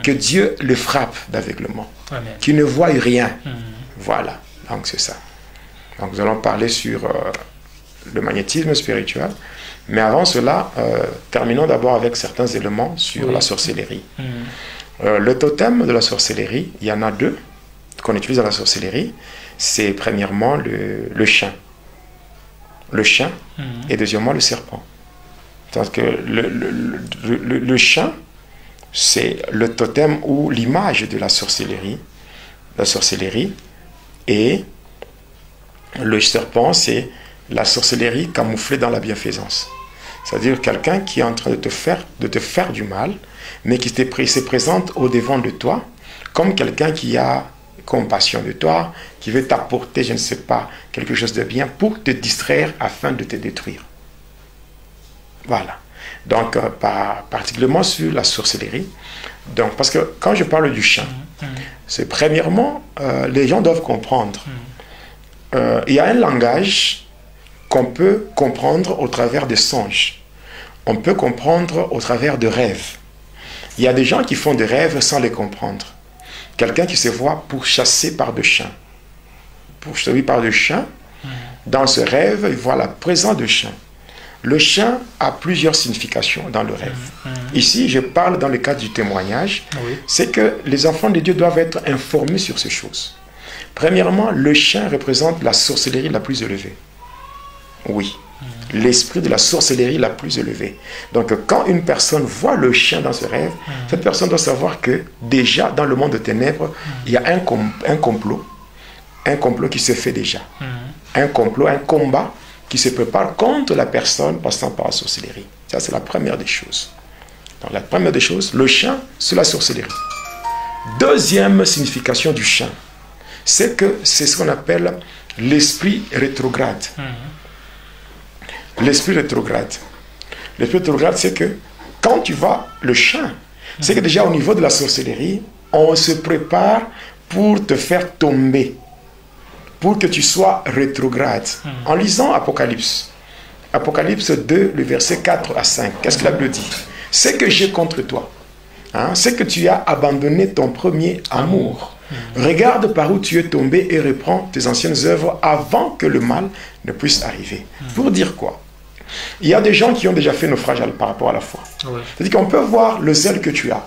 que Dieu le frappe d'aveuglement, Amen. qu'il ne voie rien. Voilà, donc c'est ça. Donc nous allons parler sur le magnétisme spirituel, mais avant cela, terminons d'abord avec certains éléments sur la sorcellerie. Le totem de la sorcellerie, il y en a deux qu'on utilise dans la sorcellerie. C'est premièrement le chien. Le chien et deuxièmement le serpent. Donc le chien, c'est le totem ou l'image de la sorcellerie. La sorcellerie. Et le serpent, c'est la sorcellerie camouflée dans la bienfaisance. C'est-à-dire quelqu'un qui est en train de te faire du mal, mais qui se présente au-devant de toi, comme quelqu'un qui a compassion de toi, qui veut t'apporter, je ne sais pas, quelque chose de bien pour te distraire afin de te détruire. Voilà. Donc, particulièrement sur la sorcellerie. Donc, parce que quand je parle du chien, c'est premièrement, les gens doivent comprendre. Il y a un langage qu'on peut comprendre au travers des songes. On peut comprendre au travers de rêves. Il y a des gens qui font des rêves sans les comprendre. Quelqu'un qui se voit pourchassé par des chiens. Pourchassé par des chiens, dans ce rêve, il voit la présence de chiens. Le chien a plusieurs significations dans le rêve. Ici, je parle dans le cadre du témoignage. C'est que les enfants de Dieu doivent être informés sur ces choses. Premièrement, le chien représente la sorcellerie la plus élevée. Oui. L'esprit de la sorcellerie la plus élevée. Donc, quand une personne voit le chien dans ce rêve, cette personne doit savoir que déjà, dans le monde de ténèbres, il y a un complot. Un complot qui se fait déjà. Un complot, un combat qui se prépare contre la personne passant par la sorcellerie. Ça, c'est la première des choses. Donc, la première des choses, le chien, c'est la sorcellerie. Deuxième signification du chien, c'est que c'est ce qu'on appelle l'esprit rétrograde. L'esprit rétrograde. L'esprit rétrograde, c'est que quand tu vois le chien, c'est que déjà au niveau de la sorcellerie, on se prépare pour te faire tomber, pour que tu sois rétrograde. En lisant Apocalypse, Apocalypse 2, le verset 4 à 5, qu'est-ce que la Bible dit? C'est que j'ai contre toi, c'est que tu as abandonné ton premier amour. Regarde par où tu es tombé et reprends tes anciennes œuvres avant que le mal ne puisse arriver. Pour dire quoi? Il y a des gens qui ont déjà fait naufrage par rapport à la foi. C'est-à-dire qu'on peut voir le zèle que tu as,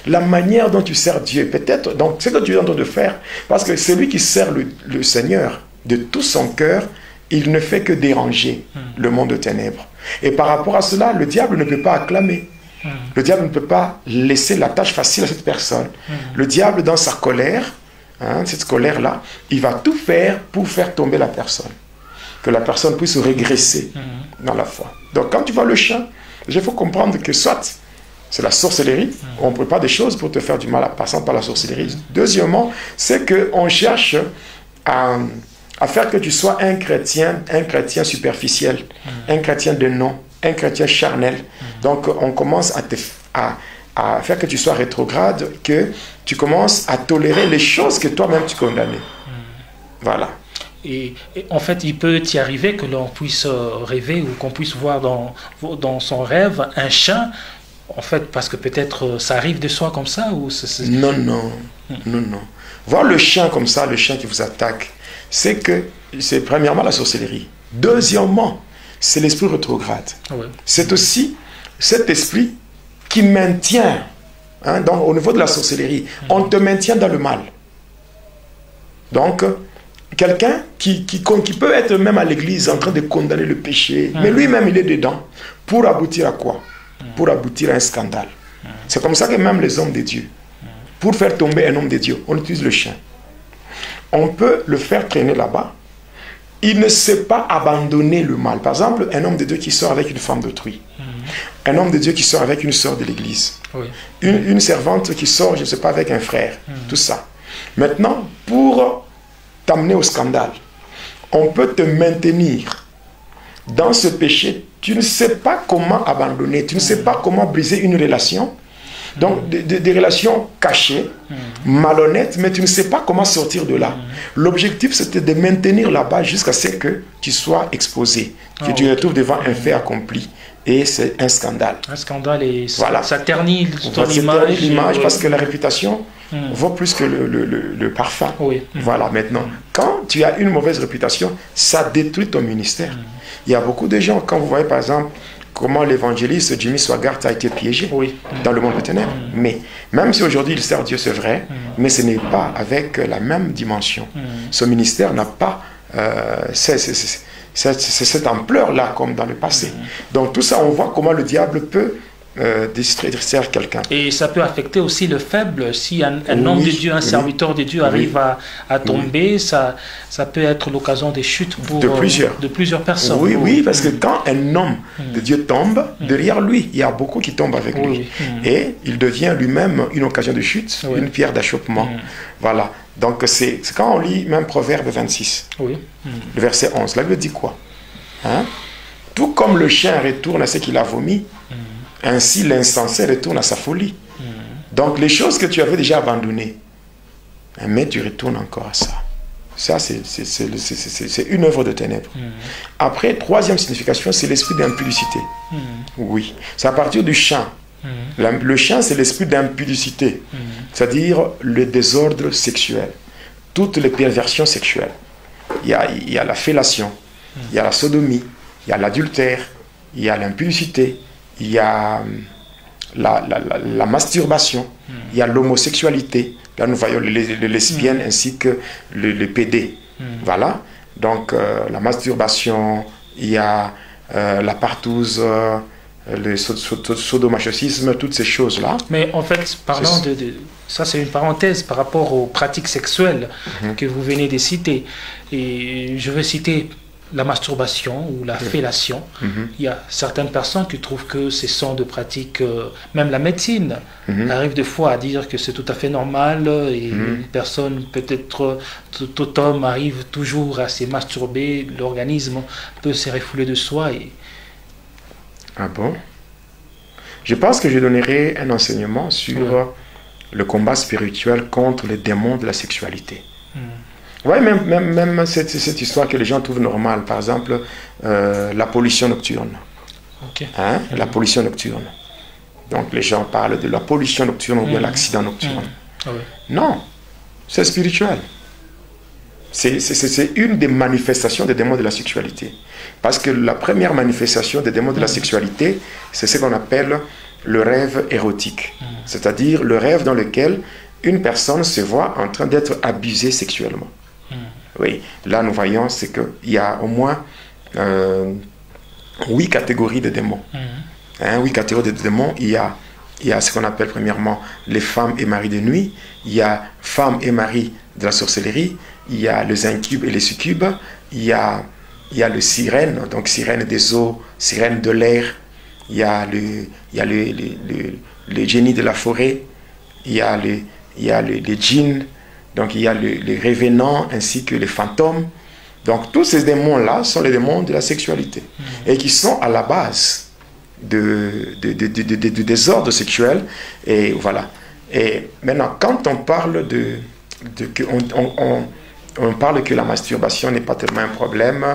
la manière dont tu sers Dieu, peut-être, donc ce que tu es en train de faire, parce que celui qui sert le Seigneur de tout son cœur, il ne fait que déranger le monde de ténèbres. Et par rapport à cela, le diable ne peut pas acclamer. Le diable ne peut pas laisser la tâche facile à cette personne. Le diable, dans sa colère, cette colère-là, il va tout faire pour faire tomber la personne. Que la personne puisse régresser dans la foi. Donc quand tu vois le chien, il faut comprendre que soit c'est la sorcellerie, on prépare des choses pour te faire du mal en passant par la sorcellerie. Deuxièmement, c'est qu'on cherche à faire que tu sois un chrétien superficiel, un chrétien de nom, un chrétien charnel. Donc on commence à faire que tu sois rétrograde, que tu commences à tolérer les choses que toi-même tu condamnais. Voilà. Et en fait, il peut y arriver que l'on puisse rêver ou qu'on puisse voir dans son rêve un chien, en fait, parce que peut-être ça arrive de soi comme ça ou Non. Voir le chien comme ça, le chien qui vous attaque, c'est premièrement la sorcellerie. Deuxièmement, c'est l'esprit rétrograde. C'est aussi cet esprit qui maintient, au niveau de la sorcellerie, on te maintient dans le mal. Donc, quelqu'un qui peut être même à l'église en train de condamner le péché, mais lui-même il est dedans, pour aboutir à quoi? Pour aboutir à un scandale. C'est comme ça que même les hommes de Dieu, pour faire tomber un homme de Dieu, on utilise le chien. On peut le faire traîner là-bas. Il ne sait pas abandonner le mal. Par exemple, un homme de Dieu qui sort avec une femme d'autrui. Un homme de Dieu qui sort avec une sœur de l'église. Une servante qui sort, je ne sais pas, avec un frère. Tout ça. Maintenant, pour t'amener au scandale, on peut te maintenir dans ce péché. Tu ne sais pas comment abandonner, tu ne sais pas comment briser une relation. Donc, des relations cachées, malhonnêtes, mais tu ne sais pas comment sortir de là. L'objectif, c'était de maintenir là-bas jusqu'à ce que tu sois exposé, que tu te retrouves devant un fait accompli et c'est un scandale. Un scandale et ça ternit ton image. L'image parce que la réputation vaut plus que le parfum. Oui. Voilà, maintenant, quand tu as une mauvaise réputation, ça détruit ton ministère. Il y a beaucoup de gens, quand vous voyez par exemple comment l'évangéliste Jimmy Swaggart a été piégé dans le monde des ténèbres. Mais même si aujourd'hui il sert Dieu, c'est vrai, mais ce n'est pas avec la même dimension. Son ministère n'a pas cette ampleur-là comme dans le passé. Donc tout ça, on voit comment le diable peut distraire quelqu'un. Et ça peut affecter aussi le faible. Si un homme de Dieu, un serviteur de Dieu arrive à tomber, ça peut être l'occasion des chutes pour, de plusieurs personnes. Oui, parce que quand un homme de Dieu tombe, derrière lui, il y a beaucoup qui tombent avec lui. Et il devient lui-même une occasion de chute, une pierre d'achoppement. Voilà. Donc c'est quand on lit même Proverbe 26, le verset 11, la Bible dit quoi? Tout comme le chien retourne à ce qu'il a vomi, ainsi l'insensé retourne à sa folie. Donc les choses que tu avais déjà abandonnées, mais tu retournes encore à ça. Ça, c'est une œuvre de ténèbres. Après, troisième signification, c'est l'esprit d'impudicité. Oui, c'est à partir du chant. Le chant, c'est l'esprit d'impudicité, c'est-à-dire le désordre sexuel, toutes les perversions sexuelles. Il y a la fellation, il y a la sodomie, il y a l'adultère, il y a l'impudicité, il y a la masturbation, il y a l'homosexualité. Là, nous voyons les lesbiennes ainsi que les PD. Voilà. Donc, la masturbation, il y a la partouze, le sadomasochisme, toutes ces choses-là. Mais en fait, parlant ça, c'est une parenthèse par rapport aux pratiques sexuelles que vous venez de citer. Et je veux citer la masturbation ou la fellation. Il y a certaines personnes qui trouvent que ce sont de pratiques, même la médecine arrive des fois à dire que c'est tout à fait normal et une personne, peut-être tout homme arrive toujours à se masturber, l'organisme peut se refouler de soi. Ah bon? Je pense que je donnerai un enseignement sur le combat spirituel contre les démons de la sexualité. Oui, même cette histoire que les gens trouvent normale, par exemple, la pollution nocturne. La pollution nocturne. Donc les gens parlent de la pollution nocturne ou bien l'accident nocturne. Non, c'est spirituel. C'est une des manifestations des démons de la sexualité. Parce que la première manifestation des démons de la sexualité, c'est ce qu'on appelle le rêve érotique. C'est-à-dire le rêve dans lequel une personne se voit en train d'être abusée sexuellement. Oui, là nous voyons c'est qu'il y a au moins 8 catégories de démons. 8 catégories de démons. Il y a ce qu'on appelle premièrement les femmes et maris de nuit. Il y a femmes et maris de la sorcellerie. Il y a les incubes et les succubes. Il y a le sirène, donc sirène des eaux, sirène de l'air. Il y a le génie de la forêt. Il y a les djinns. Donc il y a les revenants ainsi que les fantômes. Donc tous ces démons-là sont les démons de la sexualité et qui sont à la base du désordre sexuel. Et voilà. Et maintenant, quand on parle on parle que la masturbation n'est pas tellement un problème,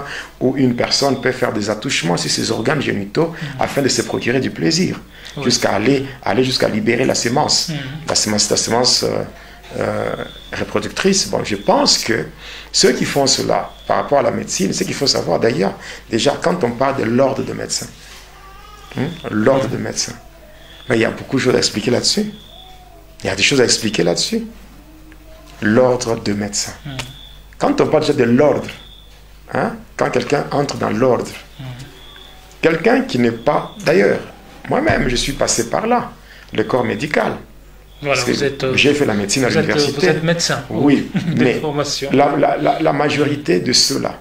où une personne peut faire des attouchements sur ses organes génitaux afin de se procurer du plaisir, jusqu'à aller jusqu'à libérer la sémence. La sémence reproductrice. Bon, je pense que ceux qui font cela par rapport à la médecine, ce qu'il faut savoir d'ailleurs, déjà quand on parle de l'ordre de médecins, l'ordre de médecins, mais il y a beaucoup de choses à expliquer là-dessus. Il y a des choses à expliquer là-dessus. L'ordre de médecins. Quand on parle déjà de l'ordre, quand quelqu'un entre dans l'ordre, quelqu'un qui n'est pas... D'ailleurs, moi-même, je suis passé par là, le corps médical. Voilà, j'ai fait la médecine à l'université. Vous êtes médecin. Oui, mais la majorité de ceux-là,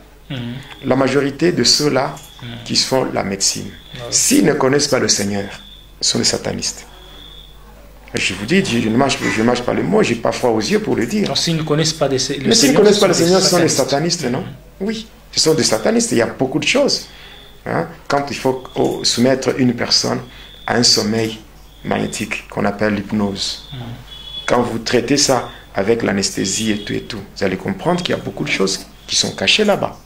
qui font la médecine, s'ils ne connaissent pas le Seigneur, sont des satanistes. Je vous dis, je ne mâche pas le mot, je n'ai pas froid aux yeux pour le dire. Donc, s'ils ne connaissent pas le Seigneur, mais s'ils ne connaissent pas le Seigneur, ce sont des satanistes, non? Oui, ce sont des satanistes. Il y a beaucoup de choses. Quand il faut soumettre une personne à un sommeil magnétique qu'on appelle l'hypnose. Quand vous traitez ça avec l'anesthésie et tout, vous allez comprendre qu'il y a beaucoup de choses qui sont cachées là-bas.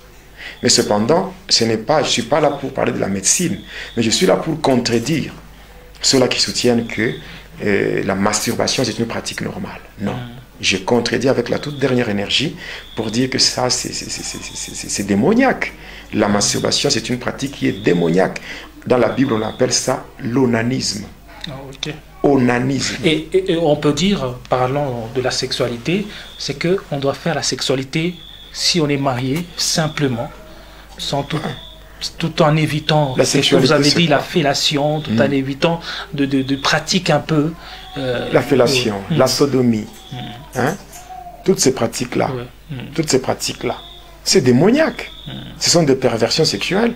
Mais cependant, je ne suis pas là pour parler de la médecine, mais je suis là pour contredire ceux-là qui soutiennent que la masturbation c'est une pratique normale. Non. Je contredis avec la toute dernière énergie pour dire que ça, c'est démoniaque. La masturbation, c'est une pratique qui est démoniaque. Dans la Bible, on appelle ça l'onanisme. Onanisme. Et on peut dire, parlant de la sexualité, c'est qu'on doit faire la sexualité, si on est marié, simplement, sans tout en évitant, ce que vous avez dit, la fellation, tout en évitant de pratiques un peu... la fellation, la sodomie, hein? Toutes ces pratiques-là, c'est démoniaque. Ce sont des perversions sexuelles.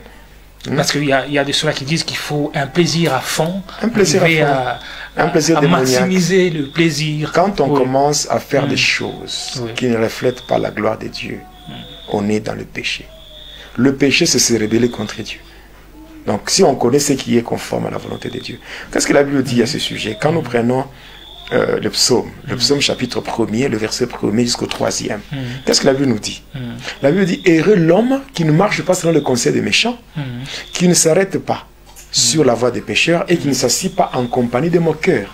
Parce qu'il y a des ceux qui disent qu'il faut un plaisir à fond, un plaisir à maximiser le plaisir. Quand on commence à faire des choses qui ne reflètent pas la gloire de Dieu, on est dans le péché. Le péché, c'est se rebeller contre Dieu. Donc, si on connaît ce qui est conforme à la volonté de Dieu, qu'est-ce que la Bible dit à ce sujet? Quand nous prenons le psaume chapitre 1er, le verset 1er jusqu'au 3e, qu'est-ce que la Bible nous dit? La Bible dit, heureux l'homme qui ne marche pas selon le conseil des méchants, qui ne s'arrête pas sur la voie des pécheurs et qui ne s'assied pas en compagnie des moqueurs,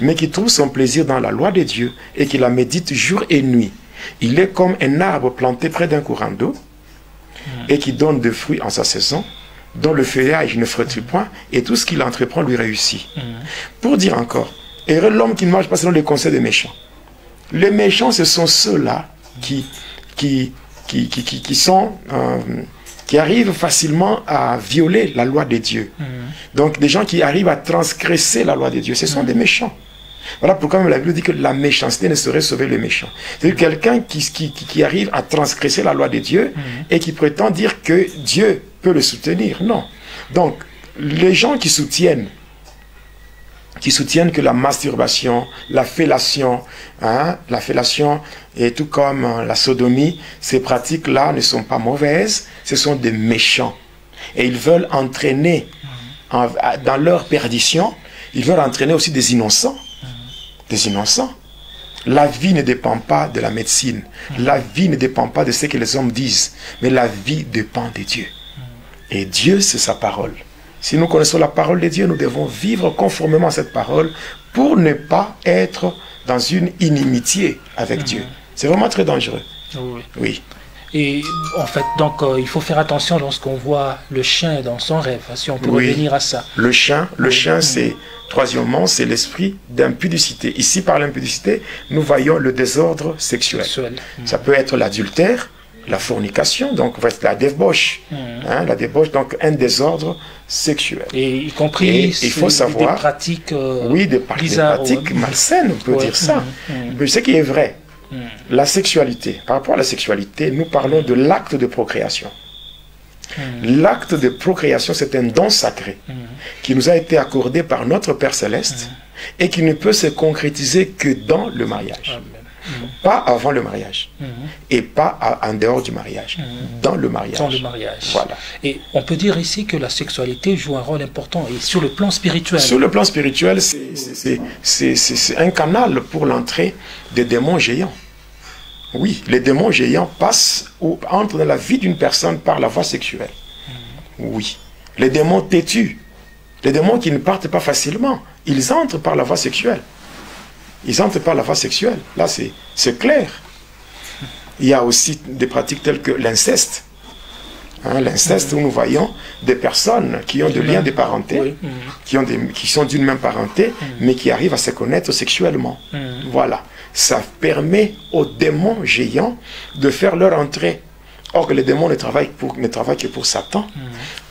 mais qui trouve son plaisir dans la loi de Dieu et qui la médite jour et nuit. Il est comme un arbre planté près d'un courant d'eau et qui donne des fruits en sa saison, dont le feuillage ne frétille point, et tout ce qu'il entreprend lui réussit. Pour dire encore, heureux l'homme qui ne marche pas selon les conseils des méchants. Les méchants, ce sont ceux-là qui arrivent facilement à violer la loi de Dieu. Donc, des gens qui arrivent à transgresser la loi de Dieu, ce sont des méchants. Voilà pourquoi même la Bible dit que la méchanceté ne saurait sauver les méchants. C'est-à-dire quelqu'un qui arrive à transgresser la loi de Dieu et qui prétend dire que Dieu peut le soutenir. Non. Donc, les gens qui soutiennent que la masturbation, la fellation et tout comme la sodomie, ces pratiques-là ne sont pas mauvaises, ce sont des méchants. Et ils veulent entraîner dans leur perdition, ils veulent entraîner aussi des innocents. Des innocents. La vie ne dépend pas de la médecine. La vie ne dépend pas de ce que les hommes disent. Mais la vie dépend de Dieu. Et Dieu, c'est sa parole. Si nous connaissons la parole de Dieu, nous devons vivre conformément à cette parole pour ne pas être dans une inimitié avec Dieu. C'est vraiment très dangereux. Oui. Et en fait, donc, il faut faire attention lorsqu'on voit le chien dans son rêve, si on peut revenir à ça. Le chien, c'est, troisièmement, c'est l'esprit d'impudicité. Ici, par l'impudicité, nous voyons le désordre sexuel. Ça peut être l'adultère, la fornication, donc la débauche. La débauche, donc un désordre sexuel. Et y compris il faut savoir, des pratiques des pratiques malsaines, on peut dire ça. Mais ce qui est vrai, la sexualité, par rapport à la sexualité, nous parlons de l'acte de procréation. L'acte de procréation, c'est un don sacré qui nous a été accordé par notre Père Céleste et qui ne peut se concrétiser que dans le mariage. Pas avant le mariage et pas en dehors du mariage, dans le mariage. Dans le mariage. Voilà. Et on peut dire ici que la sexualité joue un rôle important et sur le plan spirituel. Sur le plan spirituel, c'est un canal pour l'entrée des démons géants. Oui, les démons géants passent ou entrent dans la vie d'une personne par la voie sexuelle. Oui. Les démons têtus, les démons qui ne partent pas facilement, ils entrent par la voie sexuelle. Ils entrent par la voie sexuelle. Là, c'est clair. Il y a aussi des pratiques telles que l'inceste. L'inceste, où nous voyons des personnes qui ont des liens de parenté, qui sont d'une même parenté, mais qui arrivent à se connaître sexuellement. Voilà. Ça permet aux démons géants de faire leur entrée. Or que les démons ne travaillent que pour Satan.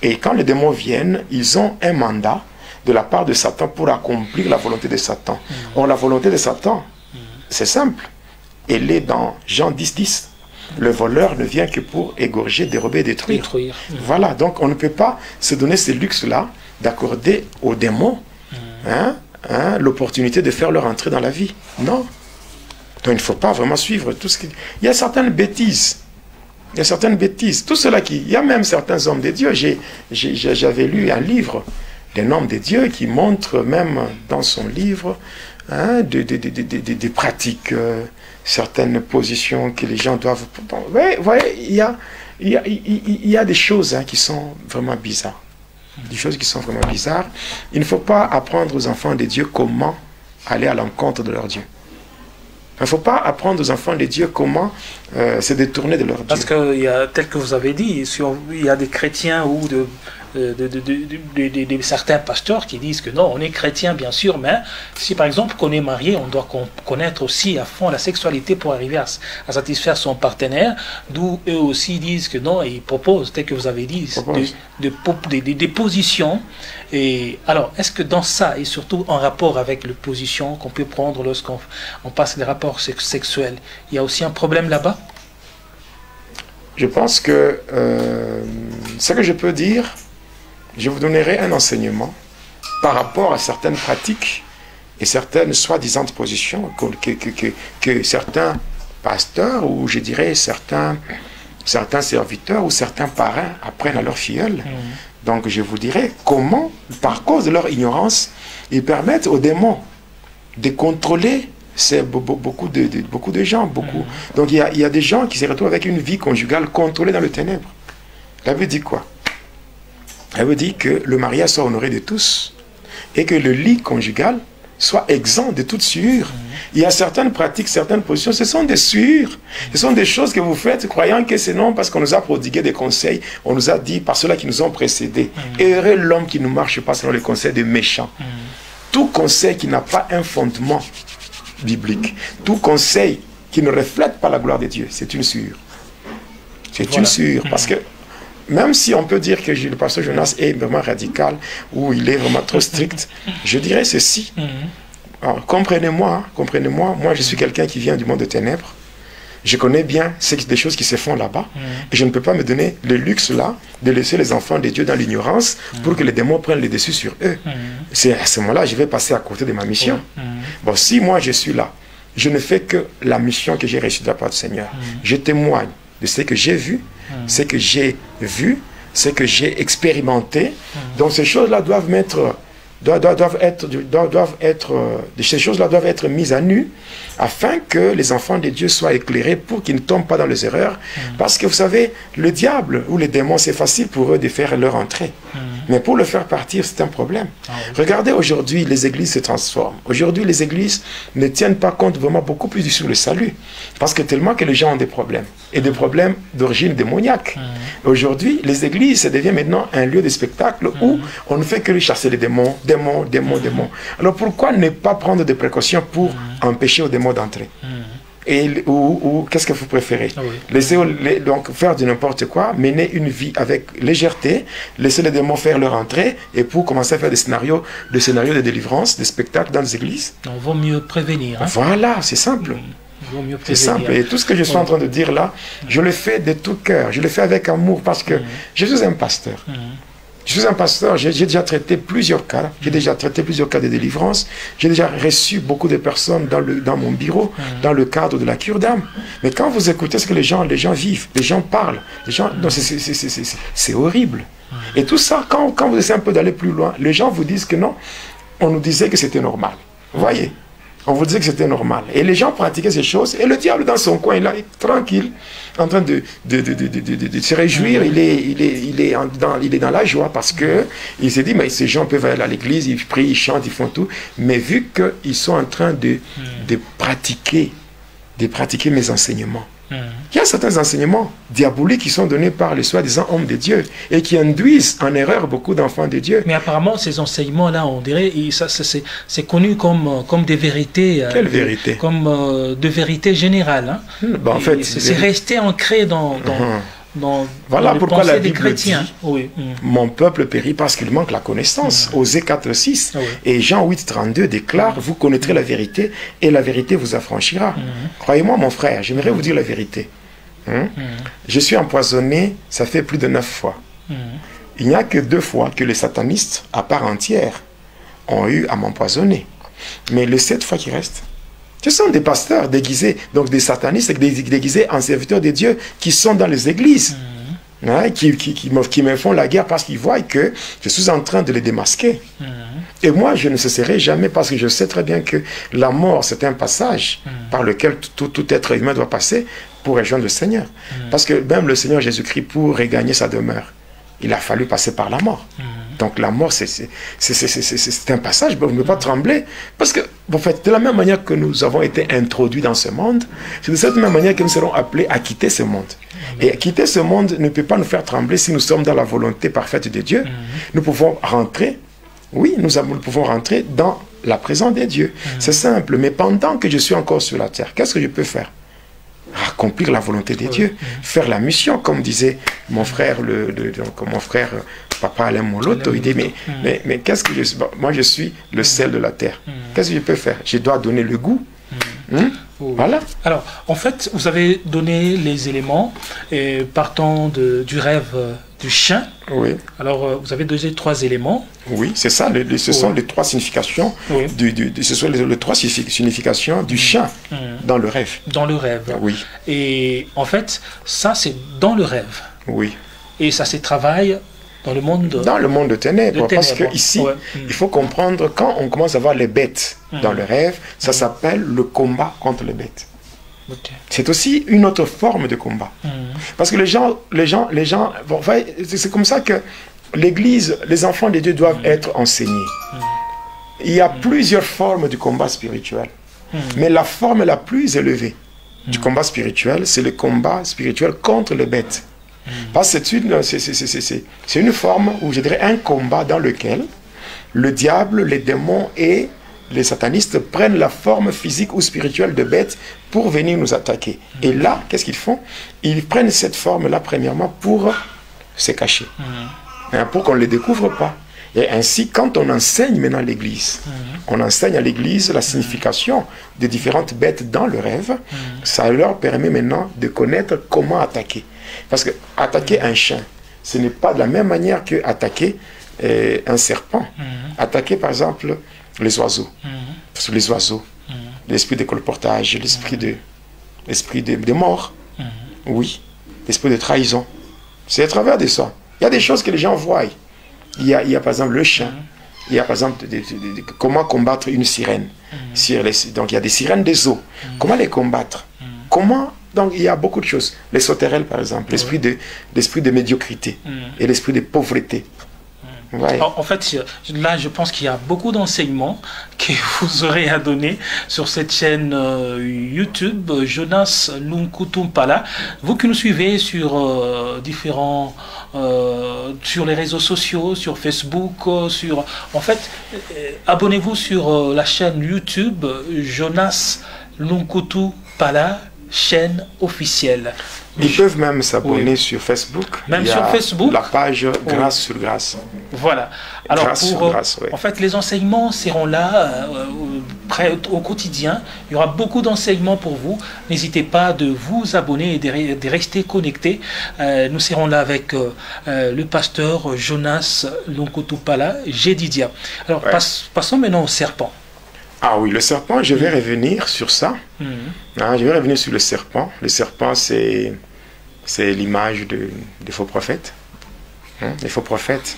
Et quand les démons viennent, ils ont un mandat de la part de Satan pour accomplir la volonté de Satan. Or, la volonté de Satan, c'est simple. Elle est dans Jean 10:10. Le voleur ne vient que pour égorger, dérober et détruire. Voilà, donc on ne peut pas se donner ce luxe-là d'accorder aux démons l'opportunité de faire leur entrée dans la vie. Non. Donc il ne faut pas vraiment suivre tout ce qui... Il y a certaines bêtises. Il y a certaines bêtises. Tout cela qui... Il y a même certains hommes de Dieu. J'avais lu un livre d'un homme de Dieu qui montre même dans son livre des pratiques, certaines positions que les gens doivent... Vous voyez, il y a il y a des choses qui sont vraiment bizarres. Des choses qui sont vraiment bizarres. Il ne faut pas apprendre aux enfants de Dieu comment aller à l'encontre de leur Dieu. Il ne faut pas apprendre aux enfants de Dieu comment se détourner de leur Dieu. Parce que, tel que vous avez dit, il y a des chrétiens ou certains pasteurs qui disent que non, on est chrétien bien sûr, mais si par exemple on est marié, on doit connaître aussi à fond la sexualité pour arriver à satisfaire son partenaire, d'où eux aussi disent que non, et ils proposent, tel que vous avez dit, des positions. Et alors, est-ce que dans ça, et surtout en rapport avec les positions qu'on peut prendre lorsqu'on passe des rapports sexuels, il y a aussi un problème là-bas? Je pense que ce que je peux dire, je vous donnerai un enseignement par rapport à certaines pratiques et certaines soi-disant positions que certains pasteurs ou je dirais certains serviteurs ou certains parrains apprennent à leurs filleuls. Donc je vous dirai comment, par cause de leur ignorance, ils permettent aux démons de contrôler beaucoup de gens. Donc il y a des gens qui se retrouvent avec une vie conjugale contrôlée dans le ténèbre. La Bible dit quoi? Elle veut dire que le mariage soit honoré de tous et que le lit conjugal soit exempt de toute souillure. Il y a certaines pratiques, certaines positions, ce sont des souillures. Ce sont des choses que vous faites croyant que c'est non parce qu'on nous a prodigué des conseils, on nous a dit par ceux-là qui nous ont précédés. Heureux l'homme qui ne marche pas selon les conseils des méchants. Tout conseil qui n'a pas un fondement biblique, tout conseil qui ne reflète pas la gloire de Dieu, c'est une souillure. C'est une souillure parce que même si on peut dire que le pasteur Jonas est vraiment radical ou il est vraiment trop strict, je dirais ceci. Alors, comprenez-moi, moi je suis quelqu'un qui vient du monde de ténèbres. Je connais bien des choses qui se font là-bas. Et je ne peux pas me donner le luxe là de laisser les enfants de Dieu dans l'ignorance pour que les démons prennent le dessus sur eux. C'est à ce moment-là je vais passer à côté de ma mission. Bon, si moi je suis là, je ne fais que la mission que j'ai reçue de la part du Seigneur. Je témoigne de ce que j'ai vu, ce que j'ai vu, ce que j'ai expérimenté. Donc ces choses-là ces choses-là doivent être mises à nu afin que les enfants de Dieu soient éclairés pour qu'ils ne tombent pas dans les erreurs. Parce que vous savez, le diable ou les démons, c'est facile pour eux de faire leur entrée. Mais pour le faire partir, c'est un problème. Regardez aujourd'hui, les églises se transforment. Aujourd'hui, les églises ne tiennent pas compte vraiment beaucoup plus sur le salut. Parce que tellement que les gens ont des problèmes. Et des problèmes d'origine démoniaque. Aujourd'hui, les églises, ça devient maintenant un lieu de spectacle où on ne fait que chasser les démons. Alors pourquoi ne pas prendre des précautions pour empêcher aux démons d'entrer? Ou qu'est-ce que vous préférez? Laisser donc faire de n'importe quoi, mener une vie avec légèreté, laisser les démons faire leur entrée et pour commencer à faire des scénarios de délivrance, des spectacles dans les églises? Il vaut mieux prévenir. Voilà, c'est simple. C'est simple. Et tout ce que je suis en train de dire là, je le fais de tout cœur, je le fais avec amour parce que je suis un pasteur. Je suis un pasteur, j'ai déjà traité plusieurs cas, de délivrance, j'ai déjà reçu beaucoup de personnes dans mon bureau, dans le cadre de la cure d'âme. Mais quand vous écoutez ce que les gens vivent, les gens parlent, c'est horrible. Et tout ça, quand vous essayez un peu d'aller plus loin, les gens vous disent que non, on nous disait que c'était normal. Vous voyez? On vous disait que c'était normal. Et les gens pratiquaient ces choses. Et le diable, dans son coin, il est tranquille, en train de se réjouir. Il est dans la joie parce que il s'est dit, mais ces gens peuvent aller à l'église, ils prient, ils chantent, ils font tout. Mais vu qu'ils sont en train de pratiquer mes enseignements, il y a certains enseignements diaboliques qui sont donnés par les soi-disant hommes de Dieu et qui induisent en erreur beaucoup d'enfants de Dieu. Mais apparemment, ces enseignements-là, on dirait, c'est connu comme des vérités. Quelle vérité? Comme de vérités générales. En fait, c'est resté ancré dans voilà pourquoi la Bible dit « Mon peuple périt parce qu'il manque la connaissance ». Osée 4,6. Et Jean 8,32 déclare « Vous connaîtrez la vérité et la vérité vous affranchira ». Croyez-moi mon frère, j'aimerais vous dire la vérité. Je suis empoisonné, ça fait plus de 9 fois. Il n'y a que 2 fois que les satanistes, à part entière, ont eu à m'empoisonner. Mais les 7 fois qui restent, ce sont des pasteurs déguisés, donc des satanistes déguisés en serviteurs de Dieu qui sont dans les églises. hein, qui me font la guerre parce qu'ils voient que je suis en train de les démasquer. Et moi, je ne cesserai jamais parce que je sais très bien que la mort, c'est un passage par lequel tout être humain doit passer pour rejoindre le Seigneur. Parce que même le Seigneur Jésus-Christ, pour regagner sa demeure, il a fallu passer par la mort. Donc la mort, c'est un passage, on ne peut pas trembler. Parce que, en fait, de la même manière que nous avons été introduits dans ce monde, c'est de cette même manière que nous serons appelés à quitter ce monde. Et quitter ce monde ne peut pas nous faire trembler si nous sommes dans la volonté parfaite de Dieu. Nous pouvons rentrer, oui, nous pouvons rentrer dans la présence de Dieu. C'est simple, mais pendant que je suis encore sur la terre, qu'est-ce que je peux faire? Accomplir la volonté de Dieu, faire la mission, comme disait mon frère, Papa Alain Moloto. Il dit, mais qu'est-ce que je suis? Moi, je suis le sel de la terre. Qu'est-ce que je peux faire? Je dois donner le goût. Voilà. Alors, en fait, vous avez donné les éléments partant du rêve du chien. Oui. Alors, vous avez donné 3 éléments. Oui, c'est ça. Ce sont les 3 significations. Oui. Ce sont les 3 significations du chien dans le rêve. Dans le rêve. Oui. Et en fait, ça, c'est dans le rêve. Oui. Et ça se travaille dans le monde de ténèbres. Parce que ici, il faut comprendre, quand on commence à voir les bêtes dans le rêve, ça s'appelle le combat contre les bêtes. Okay. C'est aussi une autre forme de combat. Parce que les gens bon, c'est comme ça que l'Église, les enfants de Dieu doivent être enseignés. Il y a plusieurs formes du combat spirituel. Mais la forme la plus élevée du combat spirituel, c'est le combat spirituel contre les bêtes. Parce que c'est une forme, ou je dirais un combat dans lequel le diable, les démons et les satanistes prennent la forme physique ou spirituelle de bêtes pour venir nous attaquer. Et là, qu'est-ce qu'ils font? Ils prennent cette forme-là, premièrement, pour se cacher. Pour qu'on ne les découvre pas. Et ainsi, quand on enseigne maintenant l'Église, on enseigne à l'Église la signification des différentes bêtes dans le rêve, ça leur permet maintenant de connaître comment attaquer. Parce que attaquer un chien, ce n'est pas de la même manière que attaquer un serpent. Attaquer, par exemple, les oiseaux. Parce que les oiseaux, l'esprit de colportage, l'esprit de mort, oui, l'esprit de trahison. C'est à travers de ça. Il y a des choses que les gens voient. Il y a par exemple le chien. Il y a par exemple comment combattre une sirène. Donc il y a des sirènes des eaux. Comment les combattre? Comment? Donc il y a beaucoup de choses. Les sauterelles par exemple, l'esprit de médiocrité et l'esprit de pauvreté. Ouais. En fait, là, je pense qu'il y a beaucoup d'enseignements que vous aurez à donner sur cette chaîne YouTube, Jonas Lunkutumpala. Vous qui nous suivez sur sur les réseaux sociaux, sur Facebook, en fait, abonnez-vous sur la chaîne YouTube Jonas Lunkutumpala, chaîne officielle. Ils peuvent même s'abonner sur Facebook. Même sur Facebook. La page Grâce sur Grâce. Voilà. Alors, grâce sur grâce, en fait, les enseignements seront là au quotidien. Il y aura beaucoup d'enseignements pour vous. N'hésitez pas de vous abonner et de rester connectés. Nous serons là avec le pasteur Jonas Lunkutupala, Jedidia. Alors, passons maintenant au serpent. Ah oui, le serpent, je vais revenir sur ça. Je vais revenir sur le serpent. Le serpent, c'est l'image des faux prophètes. Les faux prophètes.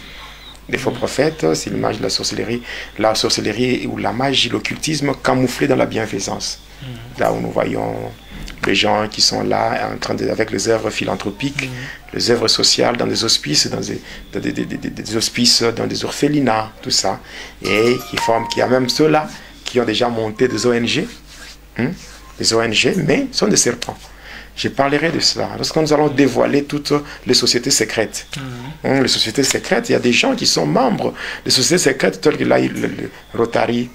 Les faux prophètes, c'est l'image de la sorcellerie. La sorcellerie ou la magie, l'occultisme camouflé dans la bienfaisance. Là où nous voyons les gens qui sont là en train avec les œuvres philanthropiques, les œuvres sociales dans des hospices, dans des hospices, dans des orphelinats, tout ça. Et qui a même ceux-là qui ont déjà monté des ONG, des ONG, mais sont des serpents. Je parlerai de cela lorsque nous allons dévoiler toutes les sociétés secrètes. Les sociétés secrètes, il y a des gens qui sont membres des sociétés secrètes telles que le Rotary,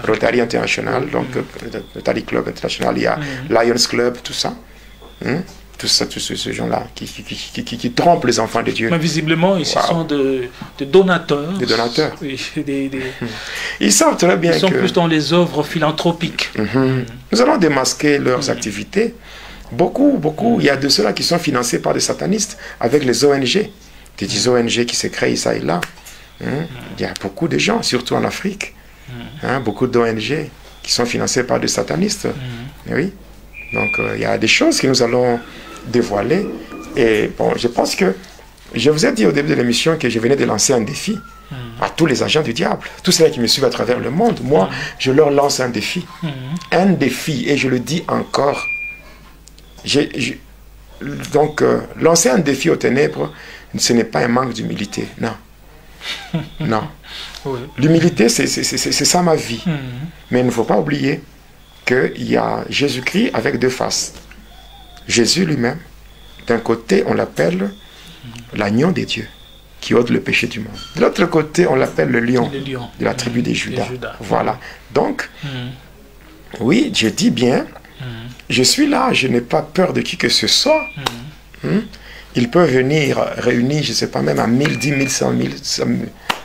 Rotary International, donc Rotary Club International, il y a Lions Club, tout ça. Tous ces gens-là qui trompent les enfants de Dieu. Mais visiblement, ils sont des donateurs. Des donateurs. Oui, ils savent très bien ils sont plus dans les œuvres philanthropiques. Nous allons démasquer leurs activités. Beaucoup. Il y a de ceux-là qui sont financés par des satanistes avec les ONG. Des ONG qui se créent ça et là. Il y a beaucoup de gens, surtout en Afrique. Beaucoup d'ONG qui sont financés par des satanistes. Oui. Donc, il y a des choses que nous allons dévoiler Et bon, je pense que je vous ai dit au début de l'émission que je venais de lancer un défi à tous les agents du diable, tous ceux qui me suivent à travers le monde. Moi, je leur lance un défi. Un défi, et je le dis encore. Donc, lancer un défi aux ténèbres, ce n'est pas un manque d'humilité, non. Non. Oui. L'humilité, c'est ça ma vie. Mais il ne faut pas oublier qu'il y a Jésus-Christ avec deux faces. Jésus lui-même, d'un côté, on l'appelle l'agneau des dieux, qui ôte le péché du monde. De l'autre côté, on l'appelle le lion de la tribu des Judas. Voilà. Donc, oui, je dis bien, je suis là, je n'ai pas peur de qui que ce soit. Il peut venir réunir, je ne sais pas, même à 1000, 10 000, 100 000.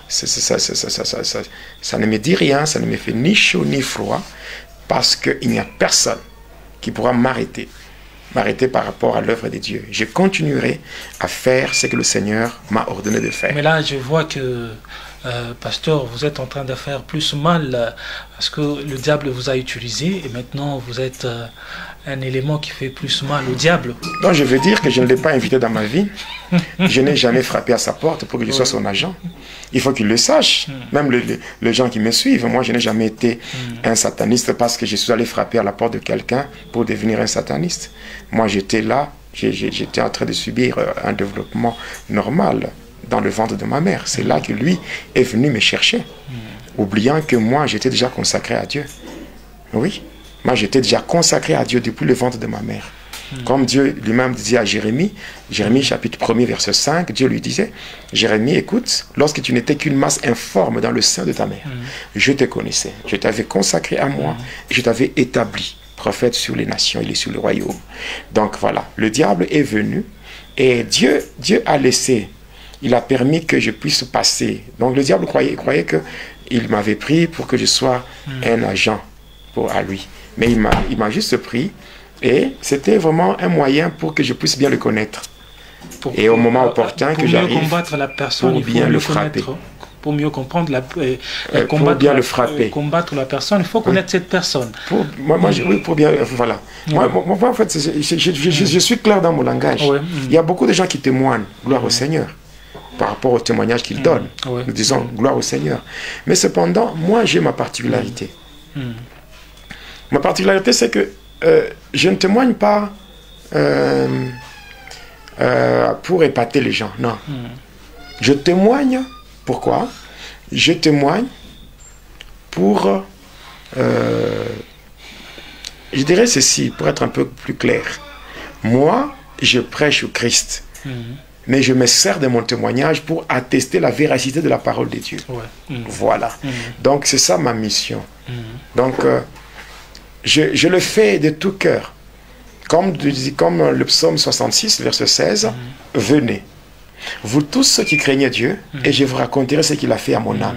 Ça ne me dit rien, ça ne me fait ni chaud ni froid, parce qu'il n'y a personne qui pourra m'arrêter par rapport à l'œuvre de Dieu. Je continuerai à faire ce que le Seigneur m'a ordonné de faire. Mais là, je vois que, pasteur, vous êtes en train de faire plus mal parce que le diable vous a utilisé et maintenant vous êtes un élément qui fait plus mal au diable. Donc je veux dire que je ne l'ai pas invité dans ma vie. Je n'ai jamais frappé à sa porte pour que je sois son agent. Il faut qu'il le sache. Même les gens qui me suivent, moi je n'ai jamais été un sataniste parce que je suis allé frapper à la porte de quelqu'un pour devenir un sataniste. Moi j'étais là, j'étais en train de subir un développement normal dans le ventre de ma mère. C'est là que lui est venu me chercher, oubliant que moi j'étais déjà consacré à Dieu. Oui, moi j'étais déjà consacré à Dieu depuis le ventre de ma mère. Comme Dieu lui-même disait à Jérémie, Jérémie chapitre 1er verset 5, Dieu lui disait, Jérémie, écoute, lorsque tu n'étais qu'une masse informe dans le sein de ta mère, je te connaissais, je t'avais consacré à moi, et je t'avais établi prophète sur les nations et sur le royaume. Donc voilà, le diable est venu et Dieu a laissé, il a permis que je puisse passer. Donc le diable croyait qu'il m'avait pris pour que je sois un agent à lui. Mais il m'a juste pris et c'était vraiment un moyen pour que je puisse bien le connaître. Et au moment opportun que j'arrive, combattre la personne, pour bien le frapper. Pour mieux comprendre pour bien le frapper. Combattre la personne, il faut connaître cette personne. Pour bien, voilà. Moi, en fait, je suis clair dans mon langage. Il y a beaucoup de gens qui témoignent, gloire au Seigneur, par rapport au témoignage qu'ils donnent. Nous disons, gloire au Seigneur. Mais cependant, moi, j'ai ma particularité. Ma particularité, c'est que je ne témoigne pas pour épater les gens, non. Je témoigne. Pourquoi? Je témoigne pour, je dirais ceci, pour être un peu plus clair. Moi, je prêche au Christ, mais je me sers de mon témoignage pour attester la véracité de la parole de Dieu. Voilà. Donc, c'est ça ma mission. Donc, je le fais de tout cœur. Comme le psaume 66, verset 16, venez. Vous tous ceux qui craignez Dieu, et je vous raconterai ce qu'il a fait à mon âme.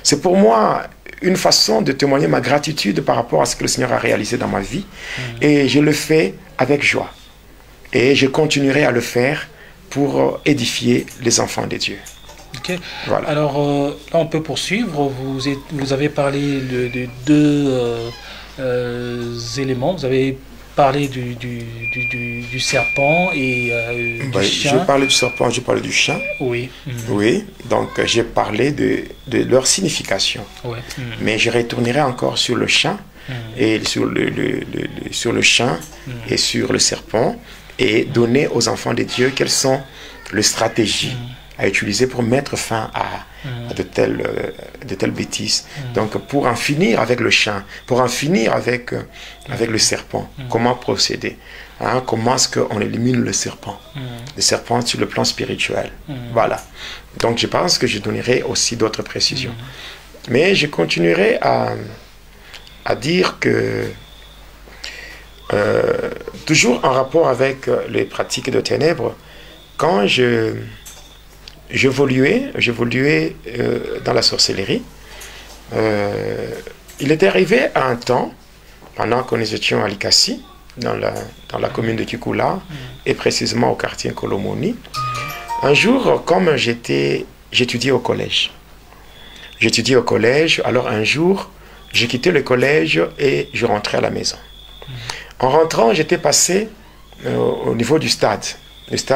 C'est pour moi une façon de témoigner ma gratitude par rapport à ce que le Seigneur a réalisé dans ma vie. Et je le fais avec joie. Et je continuerai à le faire pour édifier les enfants de Dieu. Okay. Voilà. Alors, là, on peut poursuivre. Vous avez parlé de deux éléments. Vous avez parlé du serpent et du chien. J'ai parlé du serpent, j'ai parlé du chien. Oui. Oui, donc j'ai parlé de leur signification. Mais je retournerai encore sur le chien et sur le chien et sur le serpent et donner aux enfants de Dieu quelles sont les stratégies à utiliser pour mettre fin à de telles bêtises. Donc pour en finir avec le chien, pour en finir avec le serpent, comment procéder, comment est-ce qu'on élimine le serpent sur le plan spirituel. Voilà. Donc je pense que je donnerai aussi d'autres précisions. Mais je continuerai à dire que toujours en rapport avec les pratiques de ténèbres, quand j'évoluais dans la sorcellerie. Il est arrivé à un temps, pendant que nous étions à Likasi, dans la commune de Kikula, et précisément au quartier Kolomoni, un jour, comme j'étudiais au collège. Alors un jour, j'ai quitté le collège et je rentrais à la maison. En rentrant, j'étais passé au niveau du stade. Le stade